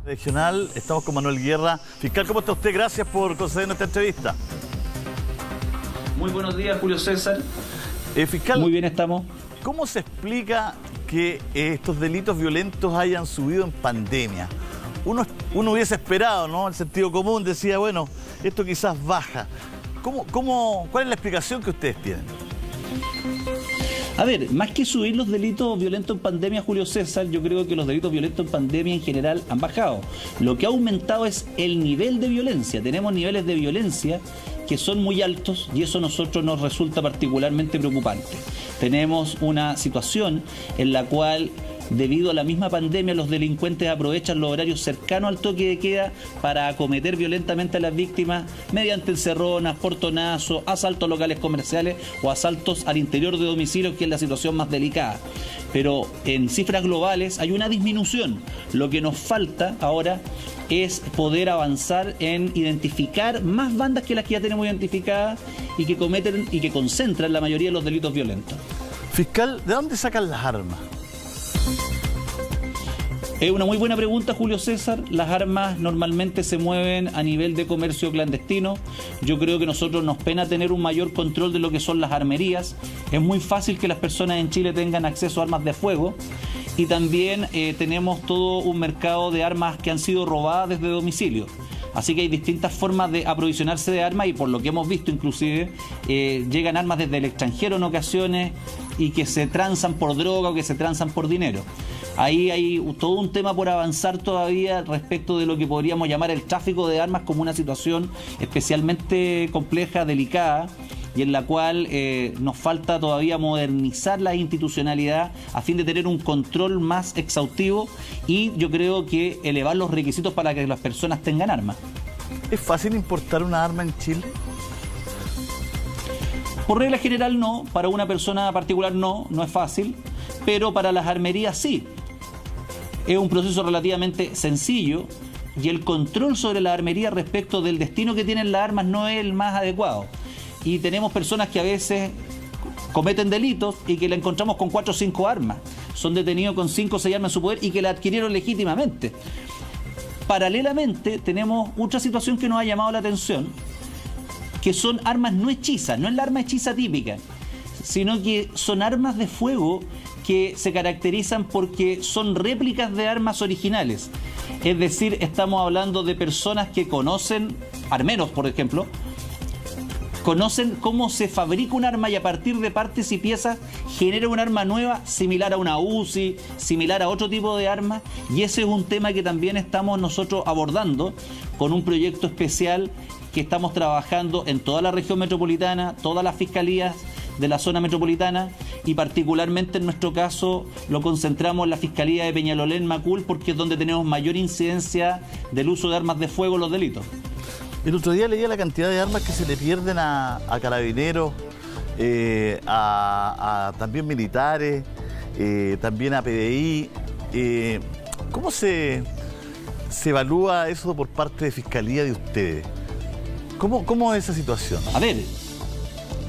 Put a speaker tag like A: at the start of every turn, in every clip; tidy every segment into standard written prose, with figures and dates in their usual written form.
A: Regional, estamos con Manuel Guerra. Fiscal, ¿cómo está usted? Gracias por concedernos esta entrevista.
B: Muy buenos días, Julio César.
A: Fiscal,
B: muy bien estamos.
A: ¿Cómo se explica que estos delitos violentos hayan subido en pandemia? Uno hubiese esperado, ¿no? El sentido común decía, bueno, esto quizás baja. ¿Cuál es la explicación que ustedes tienen?
B: A ver, más que subir los delitos violentos en pandemia, Julio César, yo creo que los delitos violentos en pandemia en general han bajado. Lo que ha aumentado es el nivel de violencia. Tenemos niveles de violencia que son muy altos y eso a nosotros nos resulta particularmente preocupante. Tenemos una situación en la cual, debido a la misma pandemia, los delincuentes aprovechan los horarios cercanos al toque de queda para acometer violentamente a las víctimas mediante encerronas, portonazos, asaltos a locales comerciales o asaltos al interior de domicilios, que es la situación más delicada. Pero en cifras globales hay una disminución. Lo que nos falta ahora es poder avanzar en identificar más bandas que las que ya tenemos identificadas y que cometen y que concentran la mayoría de los delitos violentos.
A: Fiscal, ¿de dónde sacan las armas?
B: Es una muy buena pregunta, Julio César. Las armas normalmente se mueven a nivel de comercio clandestino. Yo creo que nosotros nos pena tener un mayor control de lo que son las armerías. Es muy fácil que las personas en Chile tengan acceso a armas de fuego. Y también tenemos todo un mercado de armas que han sido robadas desde domicilio. Así que hay distintas formas de aprovisionarse de armas y por lo que hemos visto inclusive llegan armas desde el extranjero en ocasiones y que se transan por droga o que se transan por dinero. Ahí hay todo un tema por avanzar todavía respecto de lo que podríamos llamar el tráfico de armas como una situación especialmente compleja, delicada, y en la cual nos falta todavía modernizar la institucionalidad a fin de tener un control más exhaustivo y yo creo que elevar los requisitos para que las personas tengan armas.
A: ¿Es fácil importar una arma en Chile?
B: Por regla general no, para una persona particular no es fácil, pero para las armerías sí. Es un proceso relativamente sencillo y el control sobre la armería respecto del destino que tienen las armas no es el más adecuado. Y tenemos personas que a veces cometen delitos y que la encontramos con 4 o 5 armas. Son detenidos con 5 o 6 armas en su poder y que la adquirieron legítimamente. Paralelamente tenemos otra situación que nos ha llamado la atención, que son armas no hechizas. No es la arma hechiza típica, sino que son armas de fuego que se caracterizan porque son réplicas de armas originales. Es decir, estamos hablando de personas que conocen, armeros por ejemplo, conocen cómo se fabrica un arma y a partir de partes y piezas genera un arma nueva similar a una UCI, similar a otro tipo de arma, y ese es un tema que también estamos nosotros abordando con un proyecto especial que estamos trabajando en toda la región metropolitana, todas las fiscalías de la zona metropolitana y particularmente en nuestro caso lo concentramos en la Fiscalía de Peñalolén, Macul, porque es donde tenemos mayor incidencia del uso de armas de fuego en los delitos.
A: El otro día leía la cantidad de armas que se le pierden a carabineros, también militares, también a PDI. ¿Cómo se evalúa eso por parte de Fiscalía de ustedes? ¿Cómo es esa situación?
B: A ver,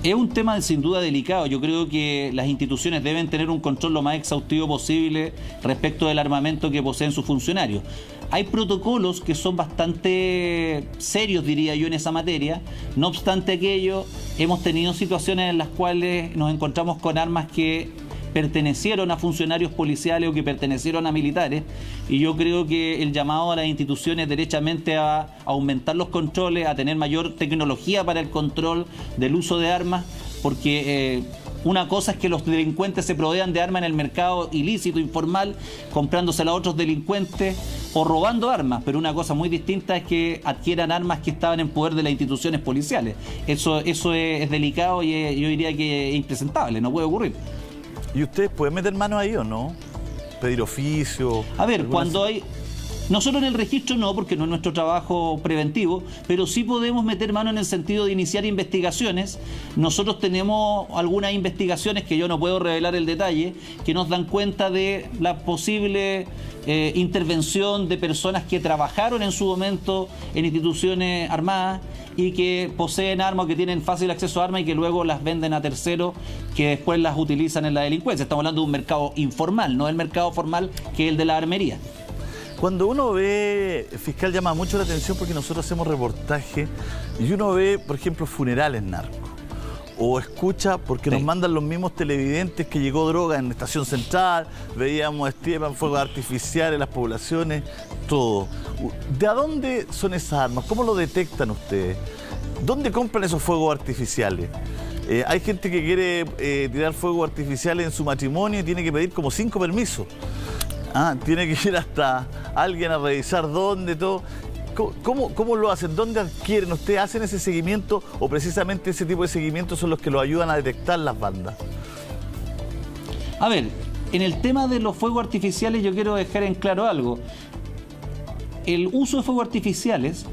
B: es un tema sin duda delicado. Yo creo que las instituciones deben tener un control lo más exhaustivo posible respecto del armamento que poseen sus funcionarios. Hay protocolos que son bastante serios, diría yo, en esa materia. No obstante aquello, hemos tenido situaciones en las cuales nos encontramos con armas que pertenecieron a funcionarios policiales o que pertenecieron a militares, y yo creo que el llamado a las instituciones derechamente a aumentar los controles, a tener mayor tecnología para el control del uso de armas, porque una cosa es que los delincuentes se provean de armas en el mercado ilícito, informal, comprándosela a otros delincuentes o robando armas, pero una cosa muy distinta es que adquieran armas que estaban en poder de las instituciones policiales. Eso es delicado y yo diría que es impresentable, no puede ocurrir.
A: ¿Y ustedes pueden meter mano ahí o no? ¿Pedir oficio?
B: A ver, cuando hay... Nosotros en el registro no, porque no es nuestro trabajo preventivo, pero sí podemos meter mano en el sentido de iniciar investigaciones. Nosotros tenemos algunas investigaciones que yo no puedo revelar el detalle, que nos dan cuenta de la posible intervención de personas que trabajaron en su momento en instituciones armadas y que poseen armas o que tienen fácil acceso a armas y que luego las venden a terceros que después las utilizan en la delincuencia. Estamos hablando de un mercado informal, no del mercado formal que es el de la armería.
A: Cuando uno ve, fiscal, llama mucho la atención porque nosotros hacemos reportaje y uno ve, por ejemplo, funerales narcos. O escucha, porque nos mandan los mismos televidentes que llegó droga en Estación Central, veíamos estipan, fuegos artificiales, las poblaciones, todo. ¿De dónde son esas armas? ¿Cómo lo detectan ustedes? ¿Dónde compran esos fuegos artificiales? Hay gente que quiere tirar fuegos artificiales en su matrimonio y tiene que pedir como 5 permisos. Tiene que ir hasta alguien a revisar dónde, todo. ¿Cómo lo hacen? ¿Dónde adquieren? ¿Ustedes hacen ese seguimiento o precisamente ese tipo de seguimientos son los que los ayudan a detectar las bandas?
B: A ver, en el tema de los fuegos artificiales yo quiero dejar en claro algo. El uso de fuegos artificiales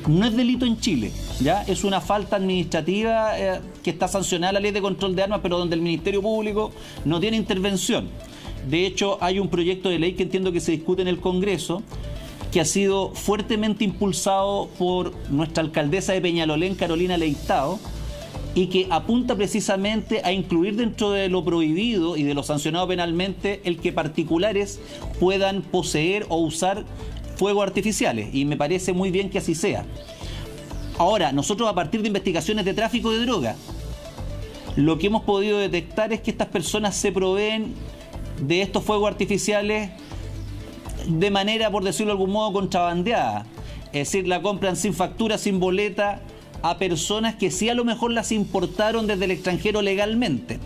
B: no es delito en Chile, ¿ya? Es una falta administrativa que está sancionada la Ley de Control de Armas, pero donde el Ministerio Público no tiene intervención. De hecho, hay un proyecto de ley que entiendo que se discute en el Congreso, que ha sido fuertemente impulsado por nuestra alcaldesa de Peñalolén, Carolina Leitao, y que apunta precisamente a incluir dentro de lo prohibido y de lo sancionado penalmente el que particulares puedan poseer o usar fuegos artificiales, y me parece muy bien que así sea. Ahora, nosotros a partir de investigaciones de tráfico de droga, lo que hemos podido detectar es que estas personas se proveen de estos fuegos artificiales de manera, por decirlo de algún modo, contrabandeada. Es decir, la compran sin factura, sin boleta, a personas que sí a lo mejor las importaron desde el extranjero legalmente.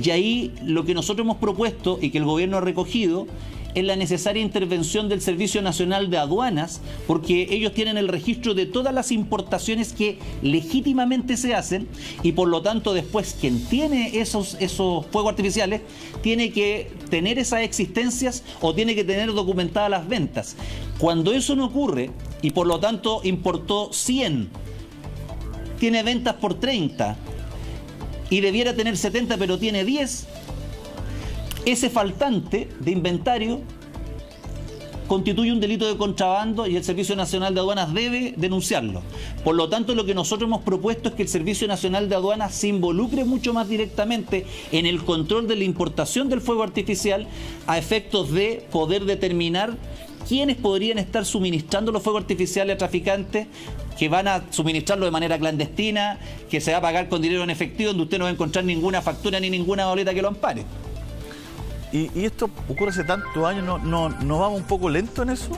B: Y ahí lo que nosotros hemos propuesto y que el gobierno ha recogido es la necesaria intervención del Servicio Nacional de Aduanas, porque ellos tienen el registro de todas las importaciones que legítimamente se hacen, y por lo tanto después quien tiene esos fuegos artificiales tiene que tener esas existencias o tiene que tener documentadas las ventas. Cuando eso no ocurre y por lo tanto importó 100, tiene ventas por 30 y debiera tener 70 pero tiene 10, ese faltante de inventario constituye un delito de contrabando y el Servicio Nacional de Aduanas debe denunciarlo. Por lo tanto, lo que nosotros hemos propuesto es que el Servicio Nacional de Aduanas se involucre mucho más directamente en el control de la importación del fuego artificial a efectos de poder determinar quiénes podrían estar suministrando los fuegos artificiales a traficantes que van a suministrarlo de manera clandestina, que se va a pagar con dinero en efectivo, donde usted no va a encontrar ninguna factura ni ninguna boleta que lo ampare.
A: ¿Y esto ocurre hace tantos años? ¿No vamos un poco lento en eso?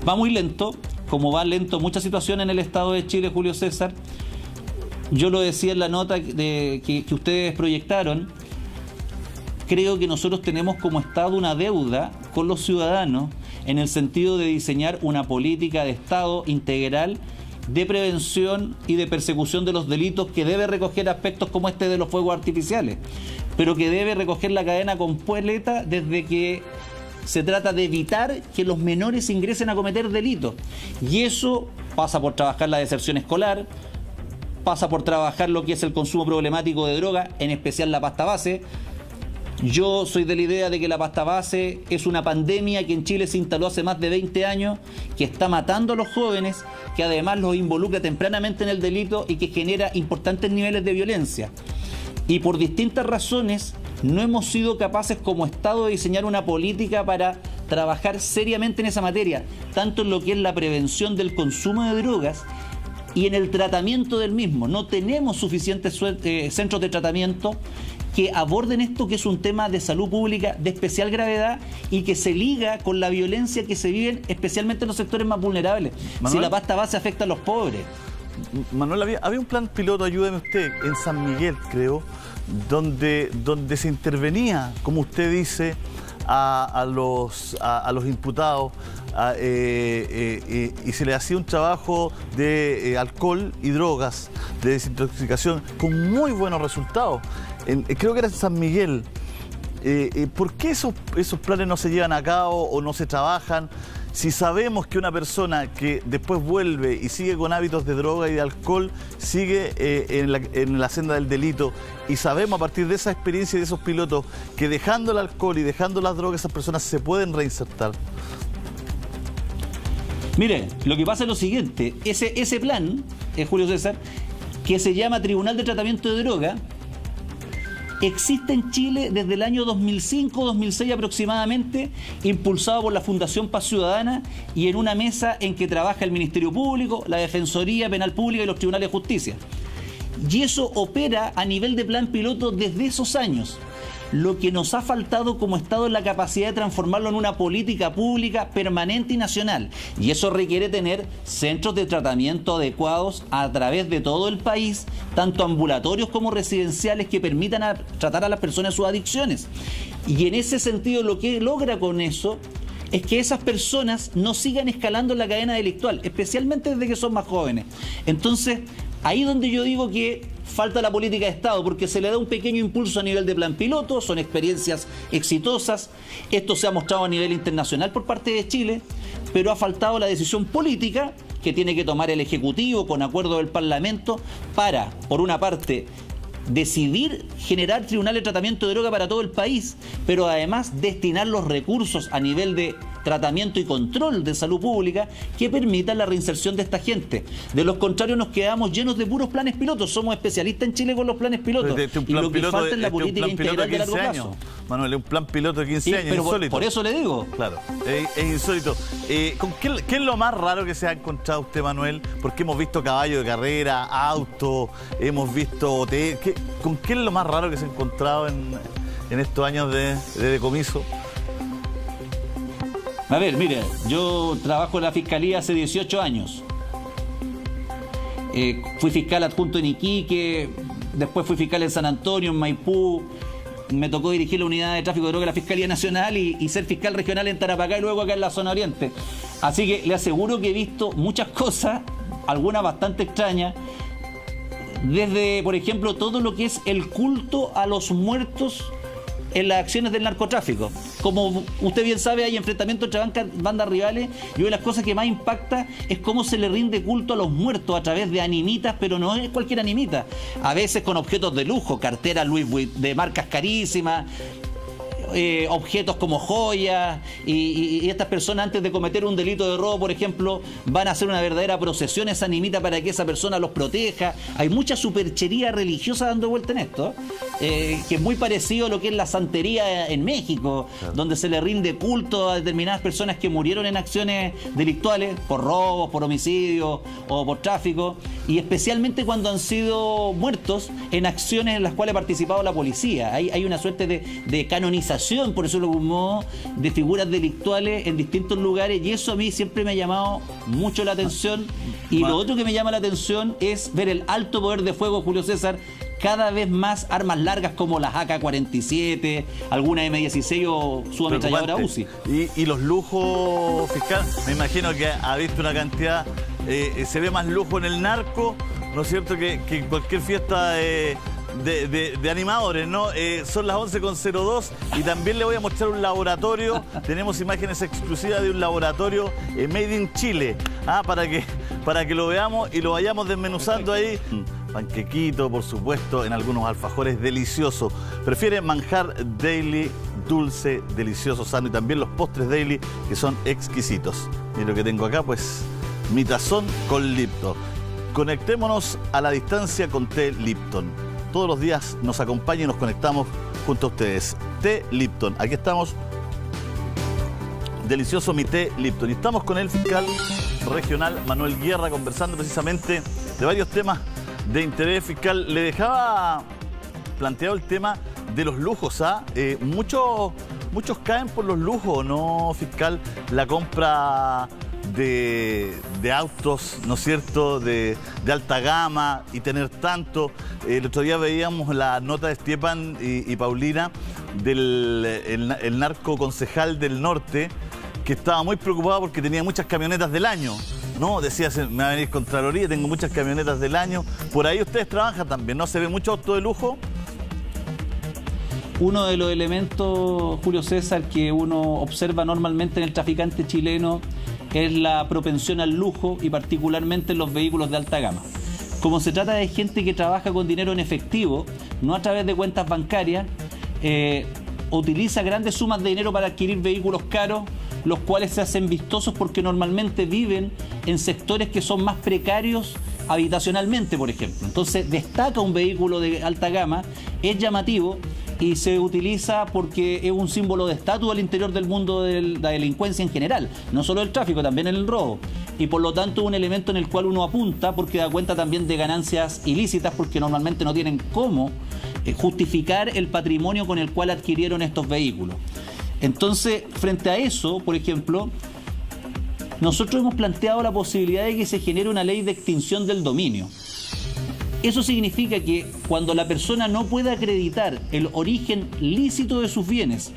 B: Va muy lento, como va lento muchas situaciones en el Estado de Chile, Julio César. Yo lo decía en la nota que ustedes proyectaron. Creo que nosotros tenemos como Estado una deuda con los ciudadanos en el sentido de diseñar una política de Estado integral de prevención y de persecución de los delitos que debe recoger aspectos como este de los fuegos artificiales, pero que debe recoger la cadena completa desde que se trata de evitar que los menores ingresen a cometer delitos. Y eso pasa por trabajar la deserción escolar, pasa por trabajar lo que es el consumo problemático de droga, en especial la pasta base. Yo soy de la idea de que la pasta base es una pandemia que en Chile se instaló hace más de 20 años, que está matando a los jóvenes, que además los involucra tempranamente en el delito y que genera importantes niveles de violencia. Y por distintas razones no hemos sido capaces como Estado de diseñar una política para trabajar seriamente en esa materia, tanto en lo que es la prevención del consumo de drogas y en el tratamiento del mismo. No tenemos suficientes centros de tratamiento que aborden esto, que es un tema de salud pública de especial gravedad y que se liga con la violencia que se vive especialmente en los sectores más vulnerables. Manuel, si la pasta base afecta a los pobres.
A: Manuel, había un plan piloto, ayúdeme usted, en San Miguel, creo, donde se intervenía, como usted dice, a los imputados y se le hacía un trabajo de alcohol y drogas, de desintoxicación, con muy buenos resultados. Creo que era en San Miguel. ¿Por qué esos planes no se llevan a cabo o no se trabajan? Si sabemos que una persona que después vuelve y sigue con hábitos de droga y de alcohol, sigue en la senda del delito, y sabemos a partir de esa experiencia y de esos pilotos que dejando el alcohol y dejando las drogas, esas personas se pueden reinsertar.
B: Mire, lo que pasa es lo siguiente, ese plan, Julio César, que se llama Tribunal de Tratamiento de Droga, existe en Chile desde el año 2005-2006 aproximadamente, impulsado por la Fundación Paz Ciudadana y en una mesa en que trabaja el Ministerio Público, la Defensoría Penal Pública y los Tribunales de Justicia. Y eso opera a nivel de plan piloto desde esos años. Lo que nos ha faltado como Estado es la capacidad de transformarlo en una política pública permanente y nacional. Y eso requiere tener centros de tratamiento adecuados a través de todo el país, tanto ambulatorios como residenciales, que permitan tratar a las personas sus adicciones. Y en ese sentido, lo que logra con eso es que esas personas no sigan escalando en la cadena delictual, especialmente desde que son más jóvenes. Entonces, ahí donde yo digo que falta la política de Estado, porque se le da un pequeño impulso a nivel de plan piloto, son experiencias exitosas, esto se ha mostrado a nivel internacional por parte de Chile, pero ha faltado la decisión política que tiene que tomar el Ejecutivo con acuerdo del Parlamento para, por una parte, decidir generar tribunales de tratamiento de droga para todo el país, pero además destinar los recursos a nivel de tratamiento y control de salud pública que permitan la reinserción de esta gente. De lo contrario, nos quedamos llenos de puros planes pilotos. Somos especialistas en Chile con los planes pilotos. Y lo que falta es la política integral de largo plazo.
A: Manuel, es un plan piloto de 15 años,
B: pero
A: insólito.
B: Por eso le digo.
A: Claro, es insólito. ¿Qué es lo más raro que se ha encontrado usted, Manuel? Porque hemos visto caballo de carrera, auto, hemos visto hotel. ¿Con qué es lo más raro que se ha encontrado en estos años de decomiso?
B: A ver, mire, yo trabajo en la Fiscalía hace 18 años. Fui fiscal adjunto en Iquique, después fui fiscal en San Antonio, en Maipú. Me tocó dirigir la unidad de tráfico de droga de la Fiscalía Nacional y ser fiscal regional en Tarapacá y luego acá en la zona oriente. Así que le aseguro que he visto muchas cosas, algunas bastante extrañas, desde, por ejemplo, todo lo que es el culto a los muertos en las acciones del narcotráfico. Como usted bien sabe, hay enfrentamientos entre bandas rivales y una de las cosas que más impacta es cómo se le rinde culto a los muertos a través de animitas, pero no es cualquier animita. A veces con objetos de lujo, carteras Louis Vuitton de marcas carísimas, objetos como joyas, y estas personas, antes de cometer un delito de robo, por ejemplo, van a hacer una verdadera procesión esa animita para que esa persona los proteja. Hay mucha superchería religiosa dando vuelta en esto, que es muy parecido a lo que es la santería en México, claro, donde se le rinde culto a determinadas personas que murieron en acciones delictuales, por robos, por homicidios o por tráfico, y especialmente cuando han sido muertos en acciones en las cuales ha participado la policía. Hay una suerte de canonización, por eso lo modo, de figuras delictuales en distintos lugares, y eso a mí siempre me ha llamado mucho la atención. Y lo otro que me llama la atención es ver el alto poder de fuego, Julio César, cada vez más armas largas como las AK-47, alguna M16 o su ametralladora UCI.
A: Y los lujos, fiscal, me imagino que ha visto una cantidad, se ve más lujo en el narco, ¿no es cierto?, que en cualquier fiesta de animadores, ¿no? Son las 11:02 y también le voy a mostrar un laboratorio. Tenemos imágenes exclusivas de un laboratorio Made in Chile, para que lo veamos y lo vayamos desmenuzando ahí. Panquequito, por supuesto, en algunos alfajores, delicioso. Prefiere manjar daily, dulce, delicioso, sano, y también los postres daily, que son exquisitos. Y lo que tengo acá, pues, mi tazón con Lipton. Conectémonos a la distancia con té Lipton. Todos los días nos acompaña y nos conectamos junto a ustedes. Té Lipton, aquí estamos. Delicioso mi té Lipton. Y estamos con el fiscal regional Manuel Guerra, conversando precisamente de varios temas de interés. Fiscal, le dejaba planteado el tema de los lujos, muchos caen por los lujos, ¿no, fiscal? La compra de autos, ¿no es cierto?, de alta gama, y tener tanto. El otro día veíamos la nota de Stepan y Paulina del el narco concejal del norte, que estaba muy preocupado porque tenía muchas camionetas del año. No, decía, me va a venir Contraloría, tengo muchas camionetas del año. Por ahí ustedes trabajan también, ¿no? ¿Se ve mucho auto de lujo?
B: Uno de los elementos, Julio César, que uno observa normalmente en el traficante chileno es la propensión al lujo, y particularmente en los vehículos de alta gama. Como se trata de gente que trabaja con dinero en efectivo, no a través de cuentas bancarias, utiliza grandes sumas de dinero para adquirir vehículos caros, los cuales se hacen vistosos porque normalmente viven en sectores que son más precarios habitacionalmente, por ejemplo. Entonces destaca un vehículo de alta gama, es llamativo y se utiliza porque es un símbolo de estatus al interior del mundo de la delincuencia en general, no solo del tráfico, también en el robo. Y por lo tanto un elemento en el cual uno apunta porque da cuenta también de ganancias ilícitas, porque normalmente no tienen cómo justificar el patrimonio con el cual adquirieron estos vehículos. Entonces, frente a eso, por ejemplo, nosotros hemos planteado la posibilidad de que se genere una ley de extinción del dominio. Eso significa que cuando la persona no puede acreditar el origen lícito de sus bienes,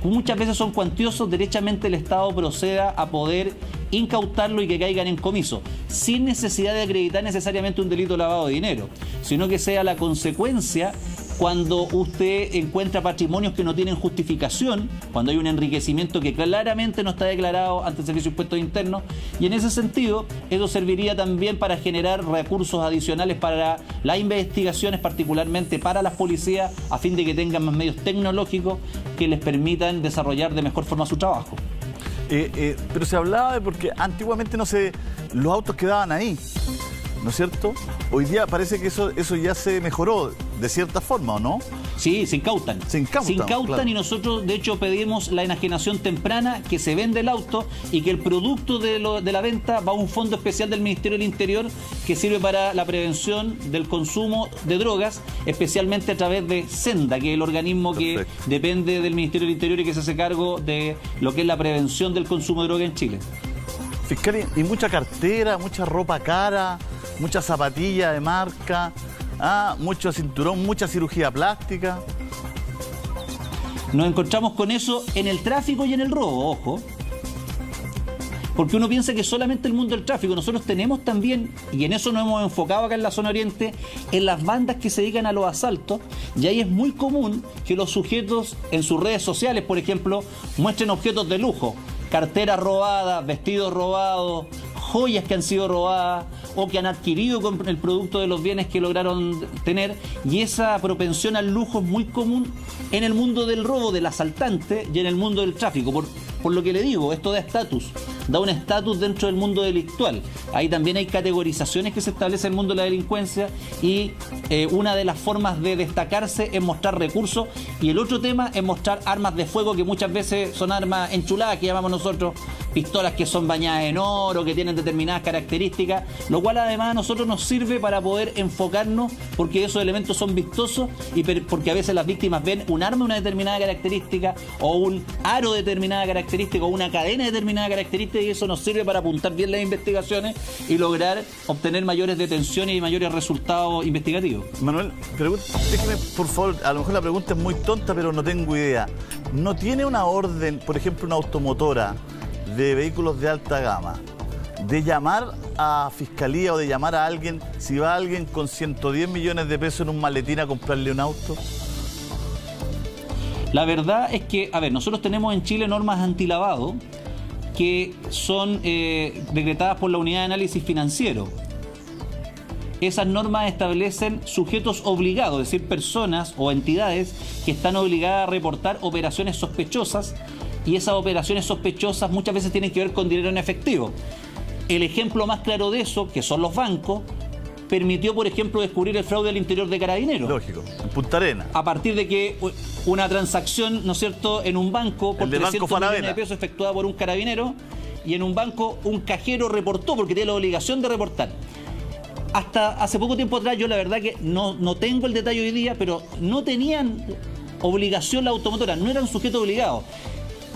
B: que muchas veces son cuantiosos, derechamente el Estado proceda a poder incautarlo y que caigan en comiso, sin necesidad de acreditar necesariamente un delito de lavado de dinero, sino que sea la consecuencia cuando usted encuentra patrimonios que no tienen justificación, cuando hay un enriquecimiento que claramente no está declarado ante el Servicio de Impuestos Internos, y en ese sentido eso serviría también para generar recursos adicionales para las investigaciones, particularmente para las policías, a fin de que tengan más medios tecnológicos que les permitan desarrollar de mejor forma su trabajo.
A: Pero se hablaba de porque antiguamente los autos quedaban ahí, ¿no es cierto? Hoy día parece que eso ya se mejoró de cierta forma, ¿o no?
B: Sí, se incautan. Se incautan, claro. Y nosotros, de hecho, pedimos la enajenación temprana, que se vende el auto y que el producto de la venta va a un fondo especial del Ministerio del Interior que sirve para la prevención del consumo de drogas, especialmente a través de Senda, que es el organismo que depende del Ministerio del Interior y que se hace cargo de lo que es la prevención del consumo de droga en Chile.
A: Fiscal, y mucha cartera, mucha ropa cara, mucha zapatilla de marca, mucho cinturón, mucha cirugía plástica.
B: Nos encontramos con eso en el tráfico y en el robo, ojo. Porque uno piensa que solamente el mundo del tráfico. Nosotros tenemos también, y en eso nos hemos enfocado acá en la zona oriente, en las bandas que se dedican a los asaltos. Y ahí es muy común que los sujetos en sus redes sociales, por ejemplo, muestren objetos de lujo. Carteras robadas, vestidos robados, joyas que han sido robadas o que han adquirido con el producto de los bienes que lograron tener, y esa propensión al lujo es muy común en el mundo del robo, del asaltante, y en el mundo del tráfico. Por lo que le digo, esto da estatus, da un estatus dentro del mundo delictual. Ahí también hay categorizaciones que se establecen en el mundo de la delincuencia, y una de las formas de destacarse es mostrar recursos, y el otro tema es mostrar armas de fuego, que muchas veces son armas enchuladas, que llamamos nosotros, pistolas que son bañadas en oro, que tienen determinadas características, lo cual además a nosotros nos sirve para poder enfocarnos, porque esos elementos son vistosos y porque a veces las víctimas ven un arma de una determinada característica, o un aro de determinada característica, o una cadena de determinada característica, y eso nos sirve para apuntar bien las investigaciones y lograr obtener mayores detenciones y mayores resultados investigativos.
A: Manuel, déjeme, por favor, a lo mejor la pregunta es muy tonta, pero no tengo idea. ¿No tiene una orden, por ejemplo, una automotora de vehículos de alta gama, de llamar a Fiscalía o de llamar a alguien si va alguien con 110 millones de pesos en un maletín a comprarle un auto?
B: La verdad es que, nosotros tenemos en Chile normas antilavado que son decretadas por la Unidad de Análisis Financiero. Esas normas establecen sujetos obligados, es decir, personas o entidades que están obligadas a reportar operaciones sospechosas, y esas operaciones sospechosas muchas veces tienen que ver con dinero en efectivo. El ejemplo más claro de eso, que son los bancos, permitió, por ejemplo, descubrir el fraude al interior de Carabineros.
A: Lógico, en Punta Arenas.
B: A partir de que una transacción, ¿no es cierto?, en un banco por 300 millones de pesos efectuada por un carabinero, y en un banco un cajero reportó, porque tiene la obligación de reportar. Hasta hace poco tiempo atrás, yo la verdad que no tengo el detalle hoy día, pero no tenían obligación la automotora, no eran sujetos obligados.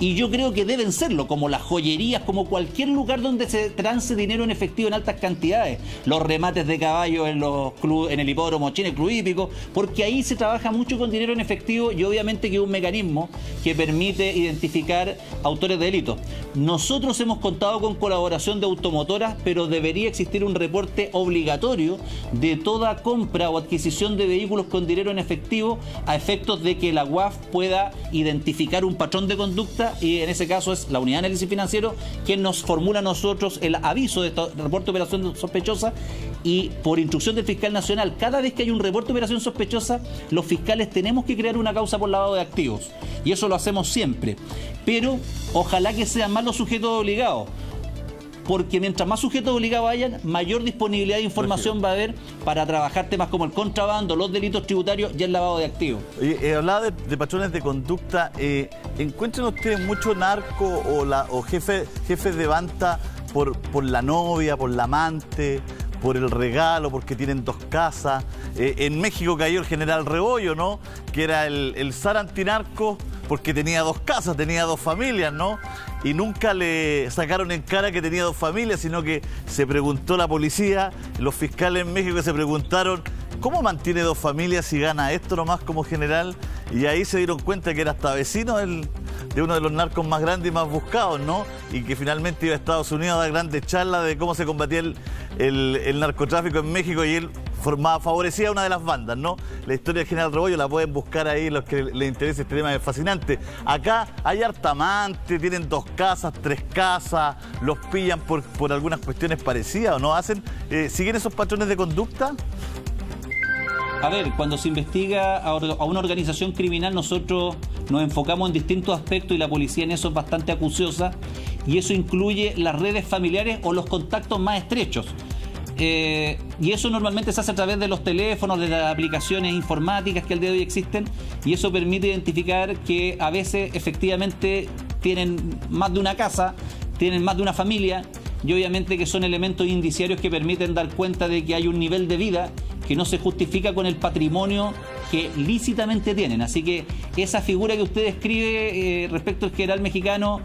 B: Y yo creo que deben serlo, como las joyerías, como cualquier lugar donde se trance dinero en efectivo en altas cantidades. Los remates de caballo en el hipódromo chino, el club hípico, porque ahí se trabaja mucho con dinero en efectivo, y obviamente que es un mecanismo que permite identificar autores de delitos. Nosotros hemos contado con colaboración de automotoras, pero debería existir un reporte obligatorio de toda compra o adquisición de vehículos con dinero en efectivo, a efectos de que la UAF pueda identificar un patrón de conducta, y en ese caso es la Unidad de Análisis Financiero quien nos formula a nosotros el aviso de reporte de operación sospechosa, y por instrucción del fiscal nacional, cada vez que hay un reporte de operación sospechosa, los fiscales tenemos que crear una causa por lavado de activos, y eso lo hacemos siempre, pero ojalá que sean más los sujetos obligados. porque mientras más sujetos obligados hayan, mayor disponibilidad de información va a haber para trabajar temas como el contrabando, los delitos tributarios y el lavado de activos.
A: Oye, hablaba de patrones de conducta. ¿Encuentran ustedes mucho narco o jefes de banda por la novia, por la amante, por el regalo, porque tienen 2 casas? En México cayó el general Rebollo, ¿no? Que era el zar antinarco porque tenía 2 casas, tenía 2 familias, ¿no? Y nunca le sacaron en cara que tenía 2 familias, sino que se preguntó la policía, los fiscales en México se preguntaron, ¿cómo mantiene 2 familias si gana esto nomás como general? Y ahí se dieron cuenta que era hasta vecino de uno de los narcos más grandes y más buscados, ¿no? Y que finalmente iba a Estados Unidos a dar grandes charlas de cómo se combatía el narcotráfico en México, y él favorecía a una de las bandas, ¿no? La historia del general Rebollo la pueden buscar ahí, los que les interesa este tema, es fascinante. Acá hay harta amante, tienen 2 casas, 3 casas, los pillan por algunas cuestiones parecidas, ¿o no hacen? ¿Siguen esos patrones de conducta?
B: A ver, cuando se investiga a una organización criminal, nosotros nos enfocamos en distintos aspectos y la policía en eso es bastante acuciosa, y eso incluye las redes familiares o los contactos más estrechos. Y eso normalmente se hace a través de los teléfonos, de las aplicaciones informáticas que al día de hoy existen, y eso permite identificar que a veces efectivamente tienen más de una casa, tienen más de una familia, y obviamente que son elementos indiciarios que permiten dar cuenta de que hay un nivel de vida que no se justifica con el patrimonio que lícitamente tienen. Así que esa figura que usted describe respecto al general mexicano,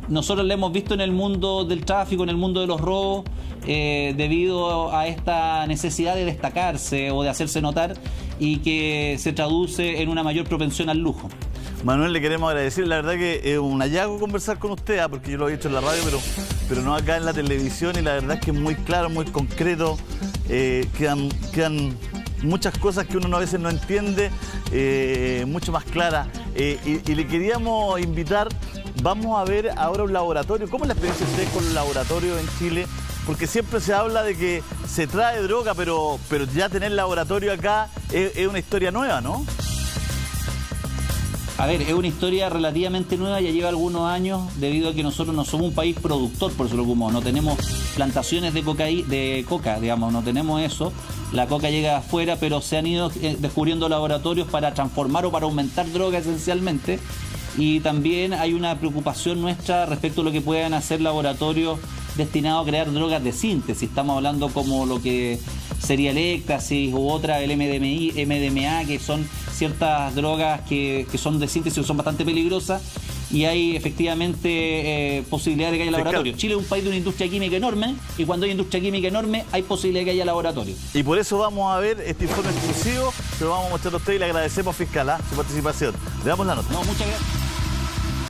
B: nosotros la hemos visto en el mundo del tráfico, en el mundo de los robos, debido a esta necesidad de destacarse o de hacerse notar, y que se traduce en una mayor propensión al lujo.
A: Manuel, le queremos agradecer, la verdad que es un hallazgo conversar con usted, porque yo lo he hecho en la radio, pero no acá en la televisión, y la verdad es que es muy claro, muy concreto, quedan muchas cosas que uno a veces no entiende, mucho más claras, y le queríamos invitar, vamos a ver ahora un laboratorio. ¿Cómo es la experiencia de ustedes con los laboratorios en Chile? Porque siempre se habla de que se trae droga, pero ya tener laboratorio acá es una historia nueva, ¿no?
B: A ver, es una historia relativamente nueva, ya lleva algunos años, debido a que nosotros no somos un país productor, por eso lo como no tenemos plantaciones de coca, digamos, no tenemos eso. La coca llega de afuera, pero se han ido descubriendo laboratorios para transformar o para aumentar droga esencialmente. Y también hay una preocupación nuestra respecto a lo que puedan hacer laboratorios destinados a crear drogas de síntesis. Estamos hablando como lo que sería el éxtasis u otra, el MDMA, que son ciertas drogas que son de síntesis, que son bastante peligrosas, y hay efectivamente posibilidad de que haya laboratorio. Chile es un país de una industria química enorme, y cuando hay industria química enorme hay posibilidad de que haya laboratorio.
A: Y por eso vamos a ver este informe exclusivo, se lo vamos a mostrar a usted, y le agradecemos, fiscal, su participación. Le damos la nota.
B: No, muchas gracias.